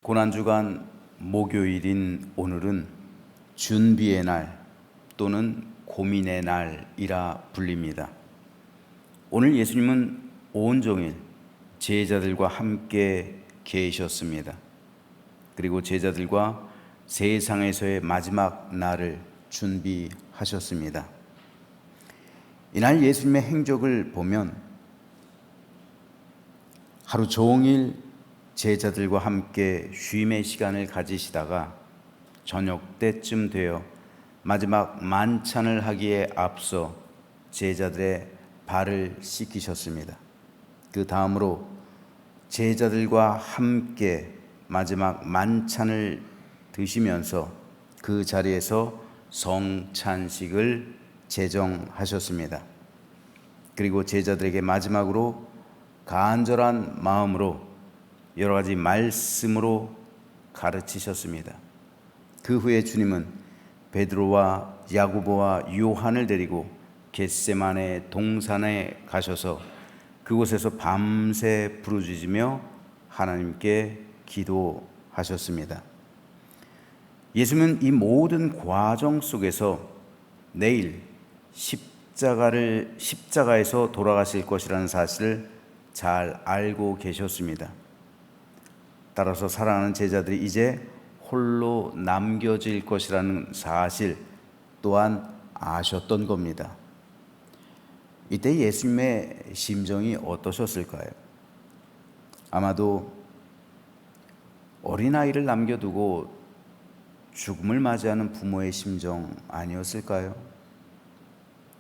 고난주간 목요일인 오늘은 준비의 날 또는 고민의 날이라 불립니다. 오늘 예수님은 온종일 제자들과 함께 계셨습니다. 그리고 제자들과 세상에서의 마지막 날을 준비하셨습니다. 이날 예수님의 행적을 보면 하루 종일 제자들과 함께 쉼의 시간을 가지시다가 저녁 때쯤 되어 마지막 만찬을 하기에 앞서 제자들의 발을 씻기셨습니다. 그 다음으로 제자들과 함께 마지막 만찬을 드시면서 그 자리에서 성찬식을 제정하셨습니다. 그리고 제자들에게 마지막으로 간절한 마음으로 여러 가지 말씀으로 가르치셨습니다. 그 후에 주님은 베드로와 야고보와 요한을 데리고 겟세마네 동산에 가셔서 그곳에서 밤새 부르짖으며 하나님께 기도하셨습니다. 예수님은 이 모든 과정 속에서 내일 십자가에서 돌아가실 것이라는 사실을 잘 알고 계셨습니다. 따라서 사랑하는 제자들이 이제 홀로 남겨질 것이라는 사실 또한 아셨던 겁니다. 이때 예수님의 심정이 어떠셨을까요? 아마도 어린아이를 남겨두고 죽음을 맞이하는 부모의 심정 아니었을까요?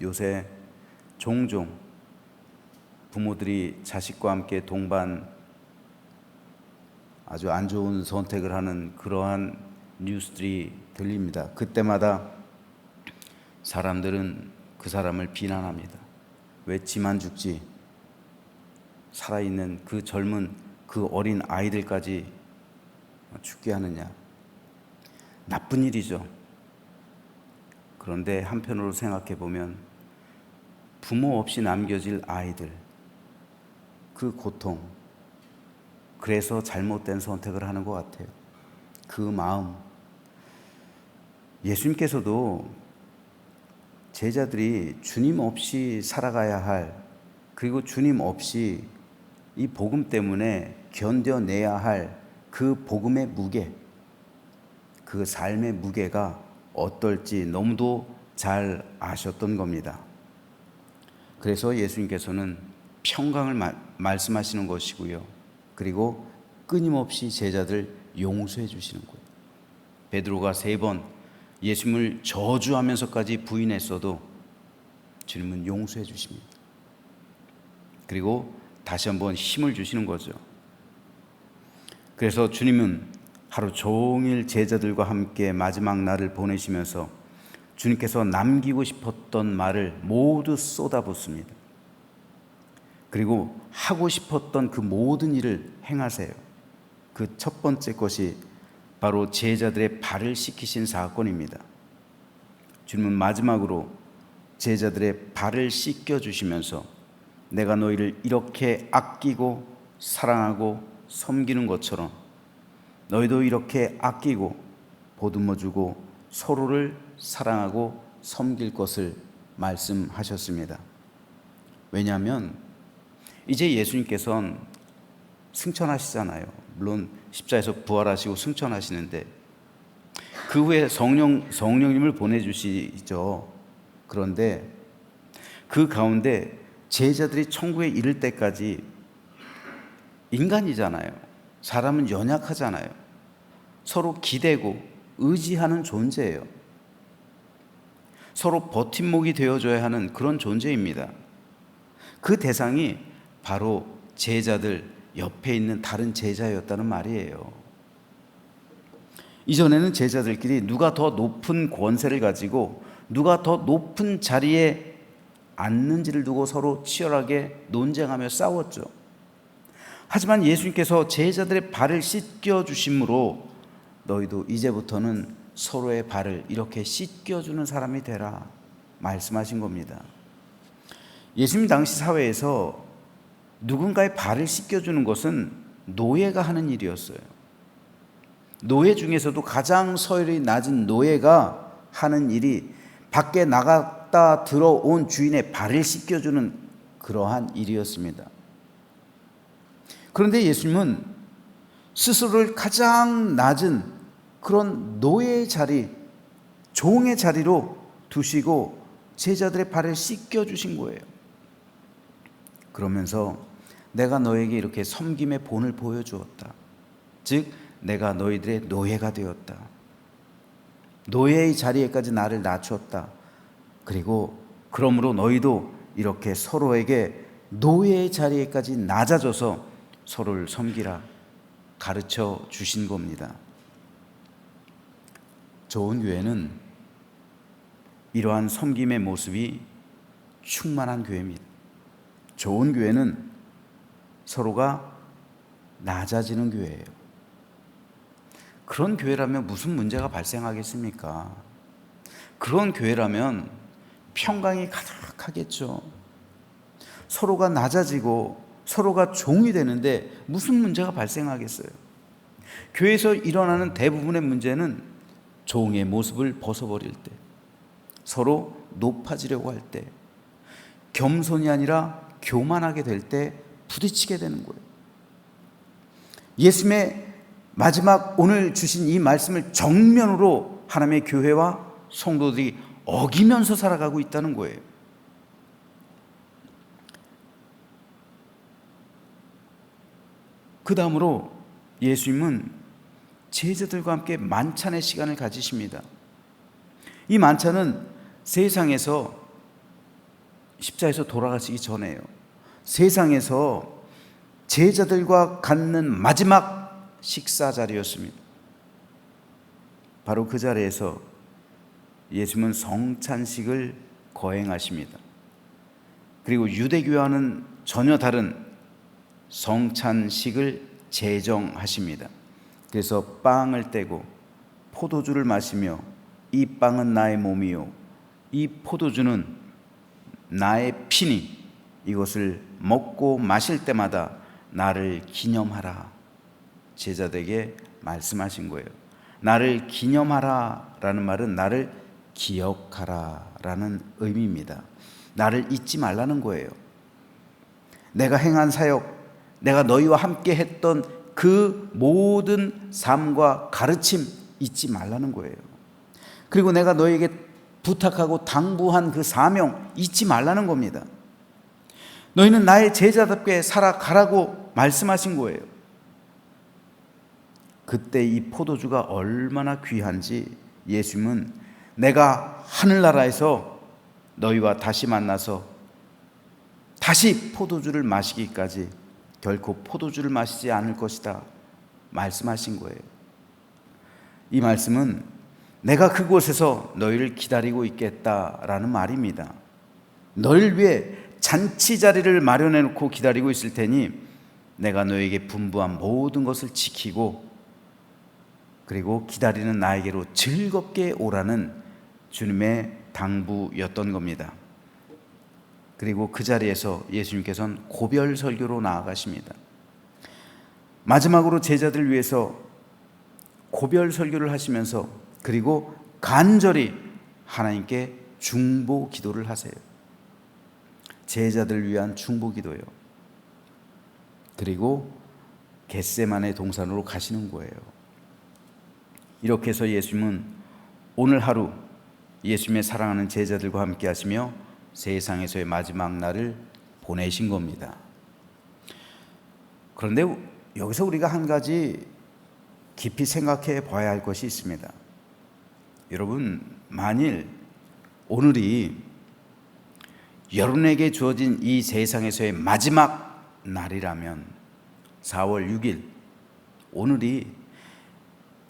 요새 종종 부모들이 자식과 함께 동반 아주 안 좋은 선택을 하는 그러한 뉴스들이 들립니다. 그때마다 사람들은 그 사람을 비난합니다. 왜 지만 죽지? 살아있는 그 젊은 그 어린 아이들까지 죽게 하느냐? 나쁜 일이죠. 그런데 한편으로 생각해 보면 부모 없이 남겨질 아이들, 그 고통, 그래서 잘못된 선택을 하는 것 같아요. 그 마음. 예수님께서도 제자들이 주님 없이 살아가야 할, 그리고 주님 없이 이 복음 때문에 견뎌내야 할 그 복음의 무게, 그 삶의 무게가 어떨지 너무도 잘 아셨던 겁니다. 그래서 예수님께서는 평강을 말씀하시는 것이고요. 그리고 끊임없이 제자들 용서해 주시는 거예요. 베드로가 3번 예수님을 저주하면서까지 부인했어도 주님은 용서해 주십니다. 그리고 다시 한번 힘을 주시는 거죠. 그래서 주님은 하루 종일 제자들과 함께 마지막 날을 보내시면서 주님께서 남기고 싶었던 말을 모두 쏟아붓습니다. 그리고 하고 싶었던 그 모든 일을 행하세요. 그 첫 번째 것이 바로 제자들의 발을 씻기신 사건입니다. 주님은 마지막으로 제자들의 발을 씻겨주시면서 내가 너희를 이렇게 아끼고 사랑하고 섬기는 것처럼 너희도 이렇게 아끼고 보듬어주고 서로를 사랑하고 섬길 것을 말씀하셨습니다. 왜냐하면 이제 예수님께서는 승천하시잖아요. 물론 십자에서 부활하시고 승천하시는데 그 후에 성령님을 보내주시죠. 그런데 그 가운데 제자들이 천국에 이를 때까지 인간이잖아요. 사람은 연약하잖아요. 서로 기대고 의지하는 존재예요. 서로 버팀목이 되어줘야 하는 그런 존재입니다. 그 대상이 바로 제자들 옆에 있는 다른 제자였다는 말이에요. 이전에는 제자들끼리 누가 더 높은 권세를 가지고 누가 더 높은 자리에 앉는지를 두고 서로 치열하게 논쟁하며 싸웠죠. 하지만 예수님께서 제자들의 발을 씻겨주심으로 너희도 이제부터는 서로의 발을 이렇게 씻겨주는 사람이 되라 말씀하신 겁니다. 예수님 당시 사회에서 누군가의 발을 씻겨주는 것은 노예가 하는 일이었어요. 노예 중에서도 가장 서열이 낮은 노예가 하는 일이 밖에 나갔다 들어온 주인의 발을 씻겨주는 그러한 일이었습니다. 그런데 예수님은 스스로를 가장 낮은 그런 노예의 자리, 종의 자리로 두시고 제자들의 발을 씻겨주신 거예요. 그러면서 내가 너에게 이렇게 섬김의 본을 보여주었다. 즉 내가 너희들의 노예가 되었다. 노예의 자리에까지 나를 낮췄다. 그리고 그러므로 너희도 이렇게 서로에게 노예의 자리에까지 낮아져서 서로를 섬기라 가르쳐 주신 겁니다. 좋은 교회는 이러한 섬김의 모습이 충만한 교회입니다. 좋은 교회는 서로가 낮아지는 교회예요. 그런 교회라면 무슨 문제가 발생하겠습니까? 그런 교회라면 평강이 가득하겠죠. 서로가 낮아지고 서로가 종이 되는데 무슨 문제가 발생하겠어요? 교회에서 일어나는 대부분의 문제는 종의 모습을 벗어버릴 때, 서로 높아지려고 할 때, 겸손이 아니라 교만하게 될 때 부딪히게 되는 거예요. 예수님의 마지막 오늘 주신 이 말씀을 정면으로 하나님의 교회와 성도들이 어기면서 살아가고 있다는 거예요. 그 다음으로 예수님은 제자들과 함께 만찬의 시간을 가지십니다. 이 만찬은 세상에서 십자에서 돌아가시기 전에요. 세상에서 제자들과 갖는 마지막 식사 자리였습니다. 바로 그 자리에서 예수님은 성찬식을 거행하십니다. 그리고 유대교와는 전혀 다른 성찬식을 제정하십니다. 그래서 빵을 떼고 포도주를 마시며 이 빵은 나의 몸이요 이 포도주는 나의 피니 이것을 먹고 마실 때마다 나를 기념하라. 제자들에게 말씀하신 거예요. 나를 기념하라 라는 말은 나를 기억하라 라는 의미입니다. 나를 잊지 말라는 거예요. 내가 행한 사역, 내가 너희와 함께 했던 그 모든 삶과 가르침 잊지 말라는 거예요. 그리고 내가 너에게 부탁하고 당부한 그 사명 잊지 말라는 겁니다. 너희는 나의 제자답게 살아가라고 말씀하신 거예요. 그때 이 포도주가 얼마나 귀한지 예수님은 내가 하늘나라에서 너희와 다시 만나서 다시 포도주를 마시기까지 결코 포도주를 마시지 않을 것이다 말씀하신 거예요. 이 말씀은 내가 그곳에서 너희를 기다리고 있겠다라는 말입니다. 너희를 위해 잔치 자리를 마련해 놓고 기다리고 있을 테니 내가 너에게 분부한 모든 것을 지키고 그리고 기다리는 나에게로 즐겁게 오라는 주님의 당부였던 겁니다. 그리고 그 자리에서 예수님께서는 고별 설교로 나아가십니다. 마지막으로 제자들을 위해서 고별 설교를 하시면서 그리고 간절히 하나님께 중보 기도를 하세요. 제자들을 위한 중보 기도요. 그리고 겟세마네 동산으로 가시는 거예요. 이렇게 해서 예수님은 오늘 하루 예수님의 사랑하는 제자들과 함께 하시며 세상에서의 마지막 날을 보내신 겁니다. 그런데 여기서 우리가 한 가지 깊이 생각해 봐야 할 것이 있습니다. 여러분, 만일 오늘이 여러분에게 주어진 이 세상에서의 마지막 날이라면 4월 6일 오늘이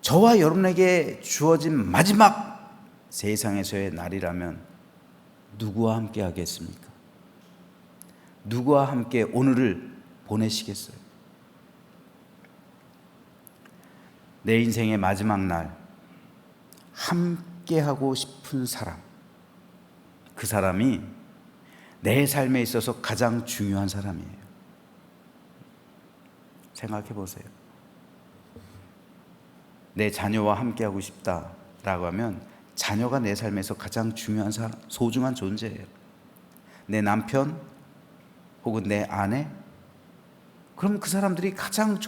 저와 여러분에게 주어진 마지막 세상에서의 날이라면 누구와 함께 하겠습니까? 누구와 함께 오늘을 보내시겠어요? 내 인생의 마지막 날 함께 하고 싶은 사람, 그 사람이 내 삶에 있어서 가장 중요한 사람이에요. 생각해 보세요. 내 자녀와 함께하고 싶다라고 하면 자녀가 내 삶에서 가장 중요한 소중한 존재예요. 내 남편 혹은 내 아내, 그럼 그 사람들이 가장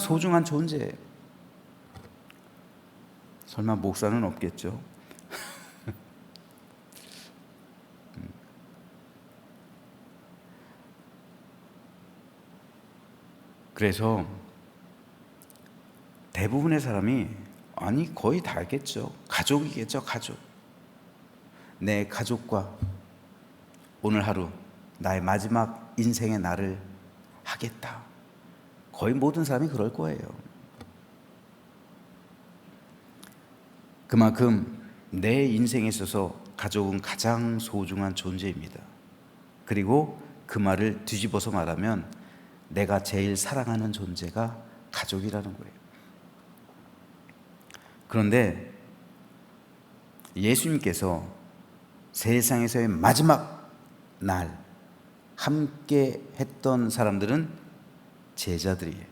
소중한 존재예요. 설마 목사는 없겠죠? 그래서 대부분의 사람이, 아니 거의 다겠죠, 가족이겠죠. 가족. 내 가족과 오늘 하루 나의 마지막 인생의 날을 하겠다. 거의 모든 사람이 그럴 거예요. 그만큼 내 인생에 있어서 가족은 가장 소중한 존재입니다. 그리고 그 말을 뒤집어서 말하면 내가 제일 사랑하는 존재가 가족이라는 거예요. 그런데 예수님께서 세상에서의 마지막 날 함께 했던 사람들은 제자들이에요.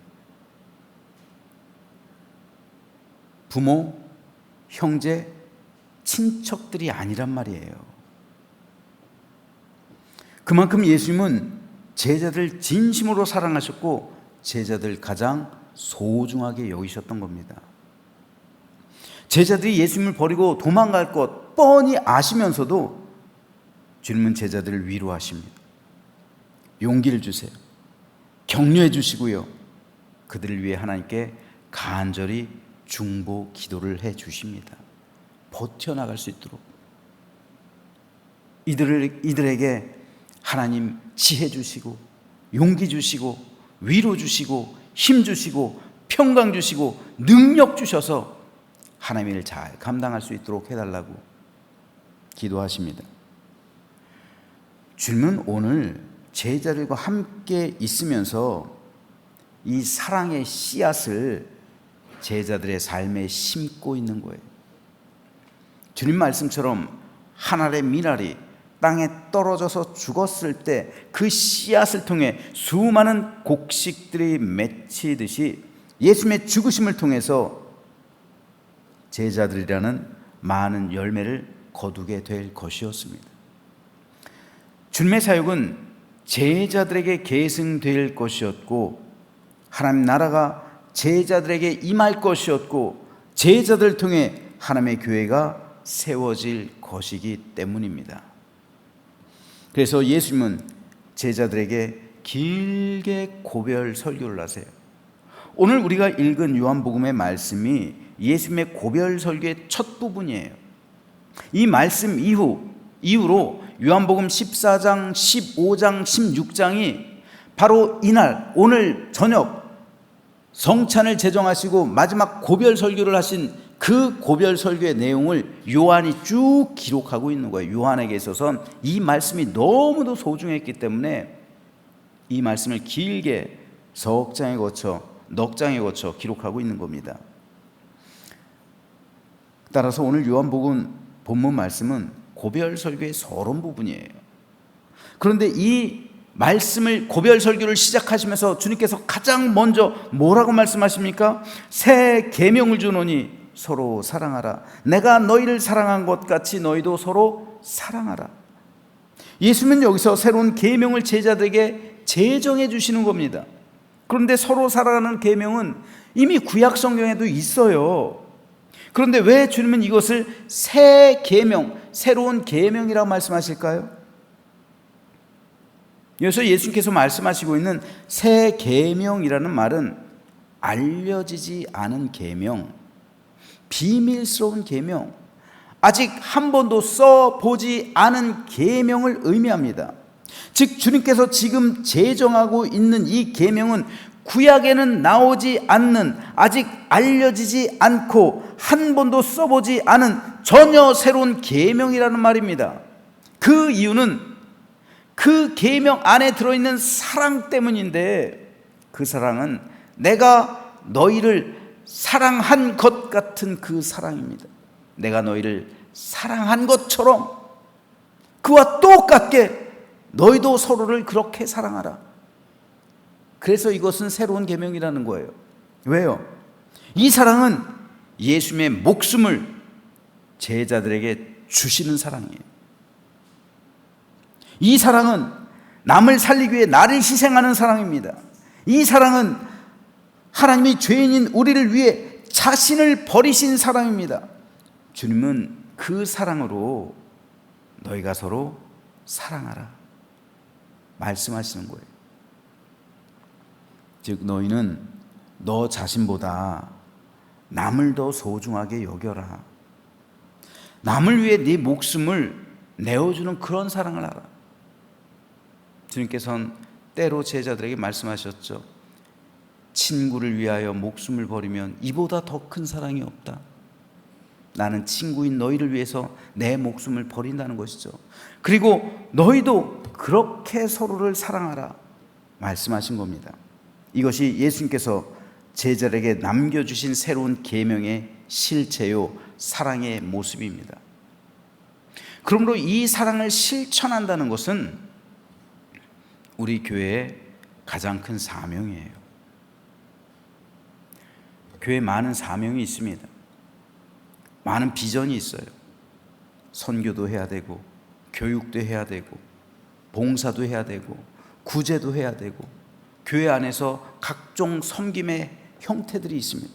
부모, 형제, 친척들이 아니란 말이에요. 그만큼 예수님은 제자들 진심으로 사랑하셨고 제자들 가장 소중하게 여기셨던 겁니다. 제자들이 예수님을 버리고 도망갈 것 뻔히 아시면서도 주님은 제자들을 위로하십니다. 용기를 주세요. 격려해 주시고요. 그들을 위해 하나님께 간절히 중보 기도를 해 주십니다. 버텨나갈 수 있도록 이들에게 하나님 지혜 주시고 용기 주시고 위로 주시고 힘 주시고 평강 주시고 능력 주셔서 하나님의 일을 잘 감당할 수 있도록 해달라고 기도하십니다. 주님은 오늘 제자들과 함께 있으면서 이 사랑의 씨앗을 제자들의 삶에 심고 있는 거예요. 주님 말씀처럼 한 알의 미랄이 땅에 떨어져서 죽었을 때 그 씨앗을 통해 수많은 곡식들이 맺히듯이 예수님의 죽으심을 통해서 제자들이라는 많은 열매를 거두게 될 것이었습니다. 주님의 사역은 제자들에게 계승될 것이었고 하나님 나라가 제자들에게 임할 것이었고 제자들을 통해 하나님의 교회가 세워질 것이기 때문입니다. 그래서 예수님은 제자들에게 길게 고별 설교를 하세요. 오늘 우리가 읽은 요한복음의 말씀이 예수님의 고별 설교의 첫 부분이에요. 이 말씀 이후로 요한복음 14장, 15장, 16장이 바로 이날 오늘 저녁 성찬을 제정하시고 마지막 고별 설교를 하신 그 고별 설교의 내용을 요한이 쭉 기록하고 있는 거예요. 요한에게 있어서는 이 말씀이 너무도 소중했기 때문에 이 말씀을 길게 넉 장에 거쳐 기록하고 있는 겁니다. 따라서 오늘 요한복음 본문 말씀은 고별 설교의 서론 부분이에요. 그런데 이 말씀을 고별 설교를 시작하시면서 주님께서 가장 먼저 뭐라고 말씀하십니까? 새 계명을 주노니 서로 사랑하라. 내가 너희를 사랑한 것 같이 너희도 서로 사랑하라. 예수님은 여기서 새로운 계명을 제자들에게 제정해 주시는 겁니다. 그런데 서로 사랑하는 계명은 이미 구약 성경에도 있어요. 그런데 왜 주님은 이것을 새 계명, 새로운 계명이라고 말씀하실까요? 여기서 예수님께서 말씀하시고 있는 새 계명이라는 말은 알려지지 않은 계명, 비밀스러운 계명, 아직 한 번도 써보지 않은 계명을 의미합니다. 즉 주님께서 지금 제정하고 있는 이 계명은 구약에는 나오지 않는, 아직 알려지지 않고 한 번도 써보지 않은 전혀 새로운 계명이라는 말입니다. 그 이유는 그 계명 안에 들어있는 사랑 때문인데, 그 사랑은 내가 너희를 사랑한 것 같은 그 사랑입니다. 내가 너희를 사랑한 것처럼 그와 똑같게 너희도 서로를 그렇게 사랑하라. 그래서 이것은 새로운 계명이라는 거예요. 왜요? 이 사랑은 예수님의 목숨을 제자들에게 주시는 사랑이에요. 이 사랑은 남을 살리기 위해 나를 희생하는 사랑입니다. 이 사랑은 하나님이 죄인인 우리를 위해 자신을 버리신 사랑입니다. 주님은 그 사랑으로 너희가 서로 사랑하라 말씀하시는 거예요. 즉 너희는 너 자신보다 남을 더 소중하게 여겨라. 남을 위해 네 목숨을 내어주는 그런 사랑을 하라. 주님께서는 때로 제자들에게 말씀하셨죠. 친구를 위하여 목숨을 버리면 이보다 더 큰 사랑이 없다. 나는 친구인 너희를 위해서 내 목숨을 버린다는 것이죠. 그리고 너희도 그렇게 서로를 사랑하라 말씀하신 겁니다. 이것이 예수님께서 제자들에게 남겨주신 새로운 계명의 실체요 사랑의 모습입니다. 그러므로 이 사랑을 실천한다는 것은 우리 교회의 가장 큰 사명이에요. 교회에 많은 사명이 있습니다. 많은 비전이 있어요. 선교도 해야 되고 교육도 해야 되고 봉사도 해야 되고 구제도 해야 되고 교회 안에서 각종 섬김의 형태들이 있습니다.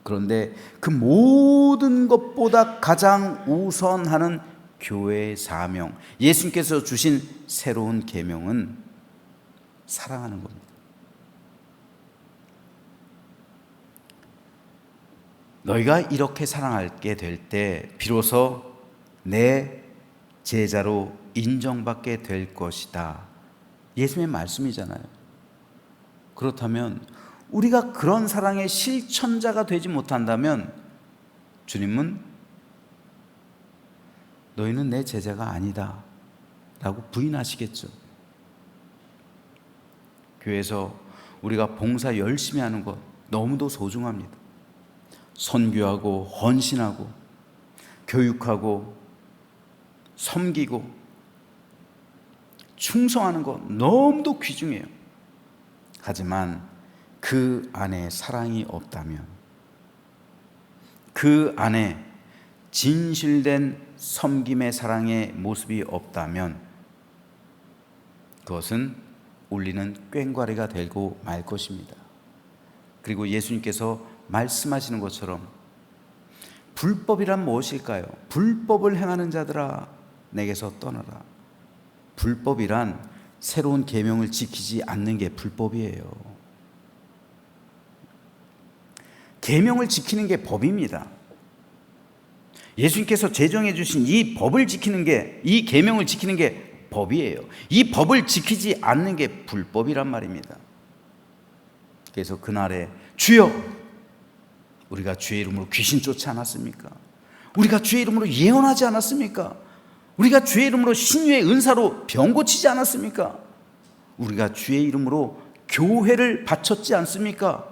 그런데 그 모든 것보다 가장 우선하는 교회의 사명, 예수님께서 주신 새로운 계명은 사랑하는 겁니다. 너희가 이렇게 사랑하게 될 때 비로소 내 제자로 인정받게 될 것이다. 예수님의 말씀이잖아요. 그렇다면 우리가 그런 사랑의 실천자가 되지 못한다면 주님은 너희는 내 제자가 아니다 라고 부인하시겠죠. 교회에서 우리가 봉사 열심히 하는 것 너무도 소중합니다. 선교하고 헌신하고 교육하고 섬기고 충성하는 것 너무도 귀중해요. 하지만 그 안에 사랑이 없다면, 그 안에 진실된 섬김의 사랑의 모습이 없다면 그것은 울리는 꽹과리가 되고 말 것입니다. 그리고 예수님께서 말씀하시는 것처럼 불법이란 무엇일까요? 불법을 행하는 자들아 내게서 떠나라. 불법이란 새로운 계명을 지키지 않는 게 불법이에요. 계명을 지키는 게 법입니다. 예수님께서 제정해 주신 이 법을 지키는 게, 이 계명을 지키는 게 법이에요. 이 법을 지키지 않는 게 불법이란 말입니다. 그래서 그날에 주여, 우리가 주의 이름으로 귀신 쫓지 않았습니까? 우리가 주의 이름으로 예언하지 않았습니까? 우리가 주의 이름으로 신유의 은사로 병 고치지 않았습니까? 우리가 주의 이름으로 교회를 바쳤지 않습니까?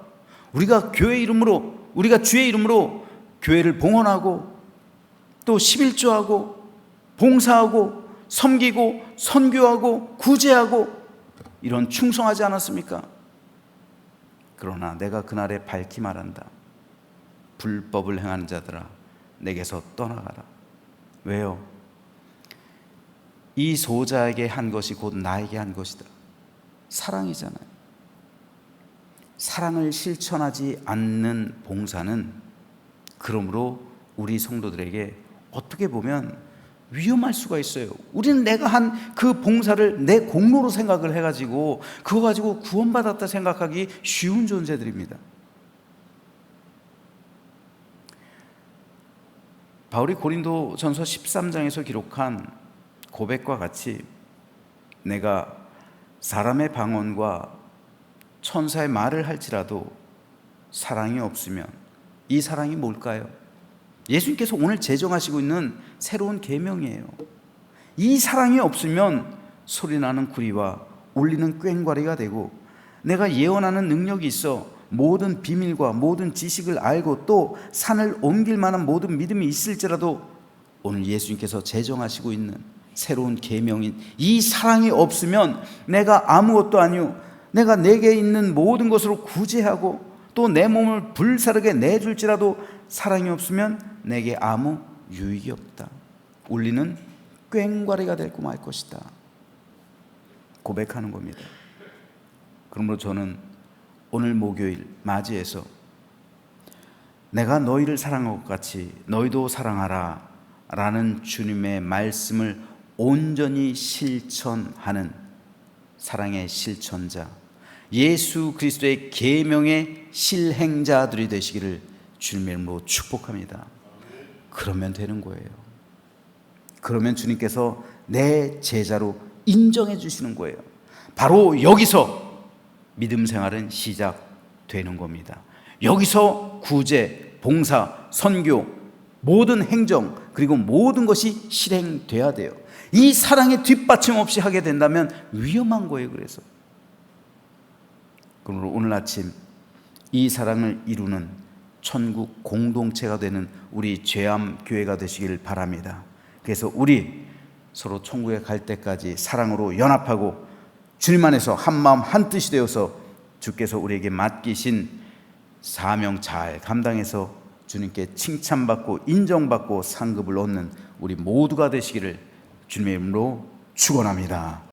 우리가 주의 이름으로 교회를 봉헌하고 또 11조하고 봉사하고 섬기고 선교하고 구제하고 이런 충성하지 않았습니까? 그러나 내가 그날에 밝히 말한다. 불법을 행하는 자들아 내게서 떠나가라. 왜요? 이 소자에게 한 것이 곧 나에게 한 것이다. 사랑이잖아요. 사랑을 실천하지 않는 봉사는 그러므로 우리 성도들에게 어떻게 보면 위험할 수가 있어요. 우리는 내가 한 그 봉사를 내 공로로 생각을 해가지고 그거 가지고 구원받았다 생각하기 쉬운 존재들입니다. 바울이 고린도전서 13장에서 기록한 고백과 같이 내가 사람의 방언과 천사의 말을 할지라도 사랑이 없으면 이 사랑이 뭘까요? 예수님께서 오늘 제정하시고 있는 새로운 계명이에요. 이 사랑이 없으면 소리나는 구리와 울리는 꽹과리가 되고 내가 예언하는 능력이 있어 모든 비밀과 모든 지식을 알고 또 산을 옮길 만한 모든 믿음이 있을지라도 오늘 예수님께서 제정하시고 있는 새로운 계명인 이 사랑이 없으면 내가 아무것도 아니요 내가 내게 있는 모든 것으로 구제하고 또 내 몸을 불사르게 내줄지라도 사랑이 없으면 내게 아무 유익이 없다. 울리는 꽹과리가 되고 말 것이다. 고백하는 겁니다. 그러므로 저는 오늘 목요일 맞이해서 내가 너희를 사랑한 것 같이 너희도 사랑하라 라는 주님의 말씀을 온전히 실천하는 사랑의 실천자, 예수 그리스도의 계명의 실행자들이 되시기를 주님의 이름으로 축복합니다. 그러면 되는 거예요. 그러면 주님께서 내 제자로 인정해 주시는 거예요. 바로 여기서 믿음 생활은 시작되는 겁니다. 여기서 구제, 봉사, 선교, 모든 행정, 그리고 모든 것이 실행돼야 돼요. 이 사랑의 뒷받침 없이 하게 된다면 위험한 거예요. 그래서 그러므로 오늘 아침 이 사랑을 이루는 천국 공동체가 되는 우리 죄암교회가 되시길 바랍니다. 그래서 우리 서로 천국에 갈 때까지 사랑으로 연합하고 주님 안에서 한마음 한뜻이 되어서 주께서 우리에게 맡기신 사명 잘 감당해서 주님께 칭찬받고 인정받고 상급을 얻는 우리 모두가 되시기를 주님의 이름으로 축원합니다.